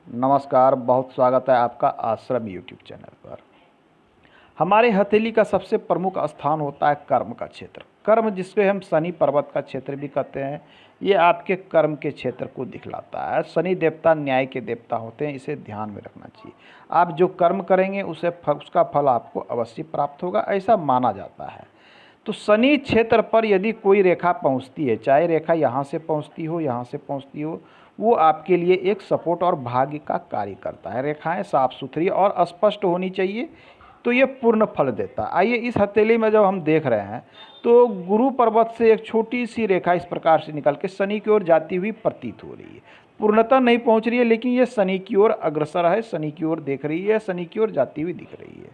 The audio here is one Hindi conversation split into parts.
नमस्कार, बहुत स्वागत है आपका आश्रम यूट्यूब चैनल पर। हमारे हथेली का सबसे प्रमुख स्थान होता है कर्म का क्षेत्र। कर्म जिसको हम शनि पर्वत का क्षेत्र भी कहते हैं, ये आपके कर्म के क्षेत्र को दिखलाता है। शनि देवता न्याय के देवता होते हैं, इसे ध्यान में रखना चाहिए। आप जो कर्म करेंगे उसका फल आपको अवश्य प्राप्त होगा, ऐसा माना जाता है। तो शनि क्षेत्र पर यदि कोई रेखा पहुंचती है, चाहे रेखा यहाँ से पहुंचती हो, यहाँ से पहुंचती हो, वो आपके लिए एक सपोर्ट और भाग्य का कार्य करता है। रेखाएं साफ सुथरी और स्पष्ट होनी चाहिए, तो ये पूर्ण फल देता है। आइए इस हथेली में जब हम देख रहे हैं तो गुरु पर्वत से एक छोटी सी रेखा इस प्रकार से निकल के शनि की ओर जाती हुई प्रतीत हो रही है। पूर्णतः नहीं पहुंच रही है, लेकिन ये शनि की ओर अग्रसर है, शनि की ओर देख रही है, शनि की ओर जाती हुई दिख रही है।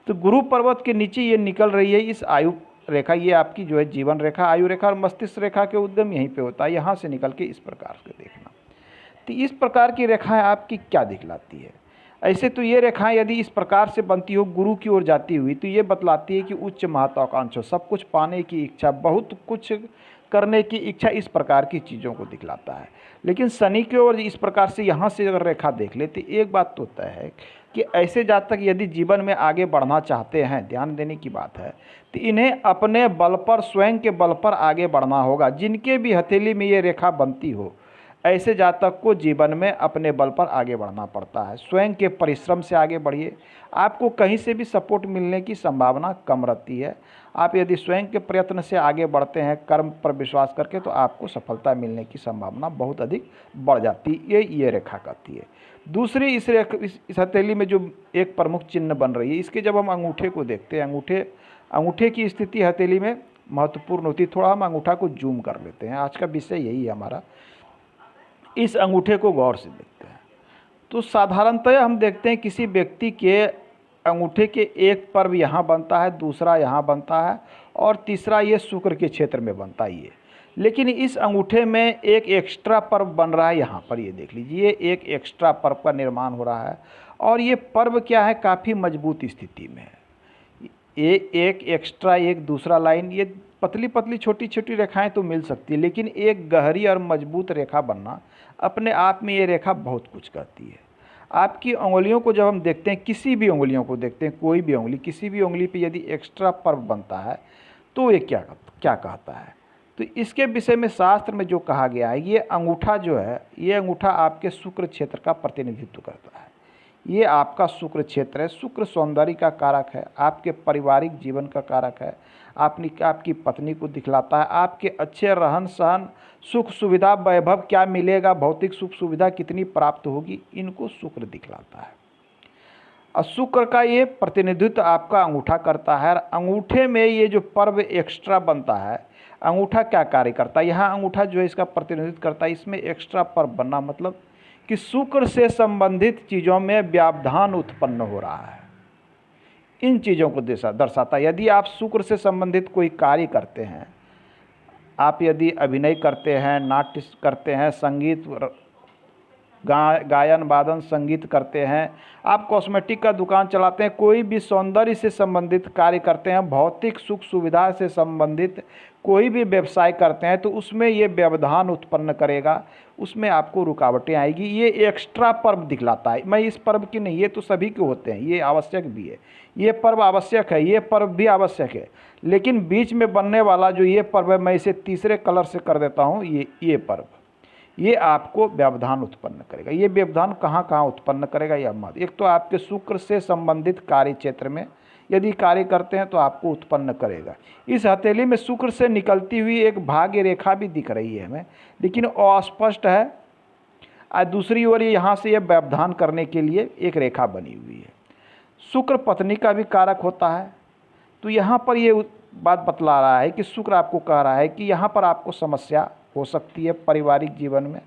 तो गुरु पर्वत के नीचे ये निकल रही है इस आयु रेखा। ये आपकी जो है जीवन रेखा, आयु रेखा और मस्तिष्क रेखा के उद्गम यहीं पे होता है। यहाँ से निकल के इस प्रकार से देखना। तो इस प्रकार की रेखाएं आपकी क्या दिखलाती है? ऐसे तो ये रेखाएं यदि इस प्रकार से बनती हो गुरु की ओर जाती हुई, तो ये बतलाती है कि उच्च महत्वाकांक्षा, सब कुछ पाने की इच्छा, बहुत कुछ करने की इच्छा, इस प्रकार की चीज़ों को दिखलाता है। लेकिन शनि की ओर इस प्रकार से यहाँ से अगर रेखा देख ले तो एक बात तो तय है कि ऐसे जातक यदि जीवन में आगे बढ़ना चाहते हैं, ध्यान देने की बात है, तो इन्हें अपने बल पर, स्वयं के बल पर आगे बढ़ना होगा। जिनके भी हथेली में ये रेखा बनती हो, ऐसे जातक को जीवन में अपने बल पर आगे बढ़ना पड़ता है। स्वयं के परिश्रम से आगे बढ़िए। आपको कहीं से भी सपोर्ट मिलने की संभावना कम रहती है। आप यदि स्वयं के प्रयत्न से आगे बढ़ते हैं, कर्म पर विश्वास करके, तो आपको सफलता मिलने की संभावना बहुत अधिक बढ़ जाती है। ये रेखा कहती है। दूसरी इस हथेली में जो एक प्रमुख चिन्ह बन रही है, इसके जब हम अंगूठे को देखते हैं, अंगूठे की स्थिति हथेली में महत्वपूर्ण होती है। थोड़ा हम अंगूठा को जूम कर लेते हैं, आज का विषय यही है हमारा। इस अंगूठे को गौर से देखते हैं तो साधारणतः हम देखते हैं किसी व्यक्ति के अंगूठे के एक पर्व यहाँ बनता है, दूसरा यहाँ बनता है और तीसरा ये शुक्र के क्षेत्र में बनता है ये। लेकिन इस अंगूठे में एक एक्स्ट्रा पर्व बन रहा है यहाँ पर, ये देख लीजिए, एक एक्स्ट्रा पर्व का निर्माण हो रहा है। और ये पर्व क्या है, काफ़ी मजबूत स्थिति में है। एक एक्स्ट्रा, एक दूसरा लाइन, ये पतली पतली छोटी छोटी रेखाएं तो मिल सकती है, लेकिन एक गहरी और मजबूत रेखा बनना अपने आप में, ये रेखा बहुत कुछ कहती है। आपकी उंगलियों को जब हम देखते हैं, किसी भी उंगलियों को देखते हैं, कोई भी उंगली, किसी भी उंगली पे यदि एक्स्ट्रा पर्व बनता है तो ये क्या कहता है? तो इसके विषय में शास्त्र में जो कहा गया है, ये अंगूठा जो है, ये अंगूठा आपके शुक्र क्षेत्र का प्रतिनिधित्व करता है। ये आपका शुक्र क्षेत्र है। शुक्र सौंदर्य का कारक है, आपके पारिवारिक जीवन का कारक है, आपकी पत्नी को दिखलाता है। आपके अच्छे रहन सहन, सुख सुविधा, वैभव क्या मिलेगा, भौतिक सुख सुविधा कितनी प्राप्त होगी, इनको शुक्र दिखलाता है। और शुक्र का ये प्रतिनिधित्व आपका अंगूठा करता है। अंगूठे में ये जो पर्व एक्स्ट्रा बनता है, अंगूठा क्या कार्य करता है? यहाँ अंगूठा जो है इसका प्रतिनिधित्व करता है। इसमें एक्स्ट्रा पर्व बनना मतलब कि शुक्र से संबंधित चीज़ों में व्यवधान उत्पन्न हो रहा है। इन चीज़ों को दर्शाता है। यदि आप शुक्र से संबंधित कोई कार्य करते हैं, आप यदि अभिनय करते हैं, नाट्य करते हैं, संगीत, गायन वादन संगीत करते हैं, आप कॉस्मेटिक का दुकान चलाते हैं, कोई भी सौंदर्य से संबंधित कार्य करते हैं, भौतिक सुख सुविधा से संबंधित कोई भी व्यवसाय करते हैं, तो उसमें ये व्यवधान उत्पन्न करेगा, उसमें आपको रुकावटें आएगी। ये एक्स्ट्रा पर्व दिखलाता है। मैं इस पर्व की नहीं, ये तो सभी के होते हैं, ये आवश्यक भी है, ये पर्व आवश्यक है, ये पर्व भी आवश्यक है। लेकिन बीच में बनने वाला जो ये पर्व है, मैं इसे तीसरे कलर से कर देता हूँ, ये पर्व, ये आपको व्यवधान उत्पन्न करेगा। ये व्यवधान कहाँ कहाँ उत्पन्न करेगा, यह मत, एक तो आपके शुक्र से संबंधित कार्य क्षेत्र में यदि कार्य करते हैं तो आपको उत्पन्न करेगा। इस हथेली में शुक्र से निकलती हुई एक भाग्य रेखा भी दिख रही है हमें, लेकिन अस्पष्ट है। और दूसरी ओर यहाँ से यह व्यवधान करने के लिए एक रेखा बनी हुई है। शुक्र पत्नी का भी कारक होता है। तो यहाँ पर ये बात बतला रहा है कि शुक्र आपको कह रहा है कि यहाँ पर आपको समस्या हो सकती है। पारिवारिक जीवन में,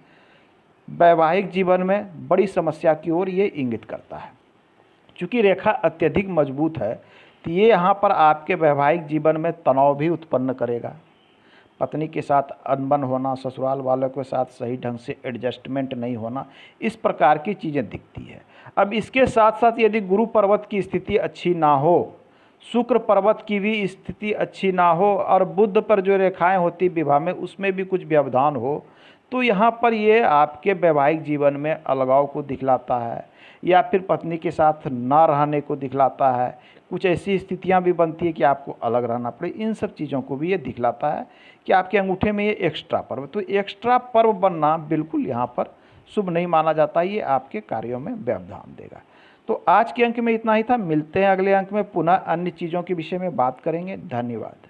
वैवाहिक जीवन में बड़ी समस्या की ओर ये इंगित करता है। चूँकि रेखा अत्यधिक मजबूत है, तो ये यहाँ पर आपके वैवाहिक जीवन में तनाव भी उत्पन्न करेगा। पत्नी के साथ अनबन होना, ससुराल वालों के साथ सही ढंग से एडजस्टमेंट नहीं होना, इस प्रकार की चीज़ें दिखती है। अब इसके साथ साथ यदि गुरु पर्वत की स्थिति अच्छी ना हो, शुक्र पर्वत की भी स्थिति अच्छी ना हो, और बुध पर जो रेखाएं होती विवाह में, उसमें भी कुछ व्यवधान हो, तो यहाँ पर ये आपके वैवाहिक जीवन में अलगाव को दिखलाता है, या फिर पत्नी के साथ ना रहने को दिखलाता है। कुछ ऐसी स्थितियाँ भी बनती है कि आपको अलग रहना पड़े। इन सब चीज़ों को भी ये दिखलाता है कि आपके अंगूठे में ये एक्स्ट्रा पर्व, तो एक्स्ट्रा पर्व बनना बिल्कुल यहाँ पर शुभ नहीं माना जाता। ये आपके कार्यों में व्यवधान देगा। तो आज के अंक में इतना ही था। मिलते हैं अगले अंक में, पुनः अन्य चीज़ों के विषय में बात करेंगे। धन्यवाद।